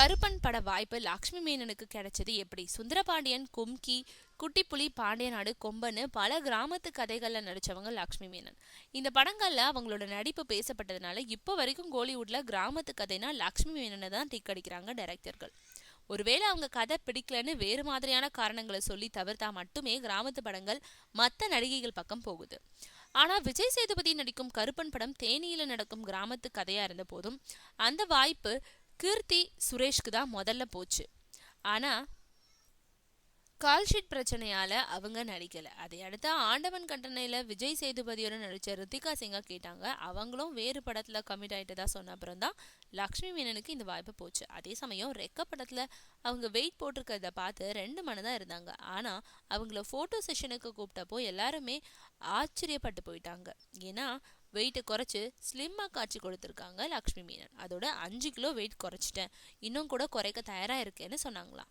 கருப்பன் பட வாய்ப்பு லக்ஷ்மி மேனனுக்கு கிடைச்சது எப்படி? சுந்தரபாண்டியன், கும்கி, குட்டிப்புலி, பாண்டியநாடு, கொம்பன்னு பல கிராமத்து கதைகள்ல நடிச்சவங்க லக்ஷ்மி மேனன். இந்த படங்கள்ல அவங்களோட நடிப்பு பேசப்பட்டதுனால இப்போ வரைக்கும் கோலிவுட்ல கிராமத்து கதைனா லக்ஷ்மி மேனனை தான் டிக் அடிக்கிறாங்க டைரக்டர்கள். ஒருவேளை அவங்க கதை பிடிக்கலன்னு வேறு மாதிரியான காரணங்களை சொல்லி தவிர்த்தா மட்டுமே கிராமத்து படங்கள் மற்ற நடிகைகள் பக்கம் போகுது. ஆனா விஜய் சேதுபதி நடிக்கும் கருப்பன் படம் தேனியில நடக்கும் கிராமத்து கதையா இருந்த போதும் அந்த வாய்ப்பு கீர்த்தி சுரேஷ்க்கு தான் முதல்ல போச்சு. ஆனா கால்ஷீட் பிரச்சனையால அவங்க நடிக்கல. அதை அடுத்து ஆண்டவன் கட்டணையில விஜய் சேதுபதியோட நடிச்ச ரித்திகா சிங்கா கேட்டாங்க. அவங்களும் வேறு படத்துல கமிட் ஆயிட்டதா சொன்ன அப்புறம் தான் லக்ஷ்மி மேனனுக்கு இந்த வாய்ப்பு போச்சு. அதே சமயம் ரெக்க படத்துல அவங்க வெயிட் போட்டிருக்கிறத பார்த்து 2 மணி தான் இருந்தாங்க. ஆனா அவங்கள போட்டோ செஷனுக்கு கூப்பிட்டப்போ எல்லாருமே ஆச்சரியப்பட்டு போயிட்டாங்க. ஏன்னா வெயிட்டை குறைச்சு ஸ்லிம்மா காட்சி கொடுத்துருக்காங்க லக்ஷ்மி மேனன். அதோட 5 கிலோ வெயிட் குறைச்சிட்டேன், இன்னும் கூட குறைக்க தயாரா இருக்கேன்னு சொன்னாங்களாம்.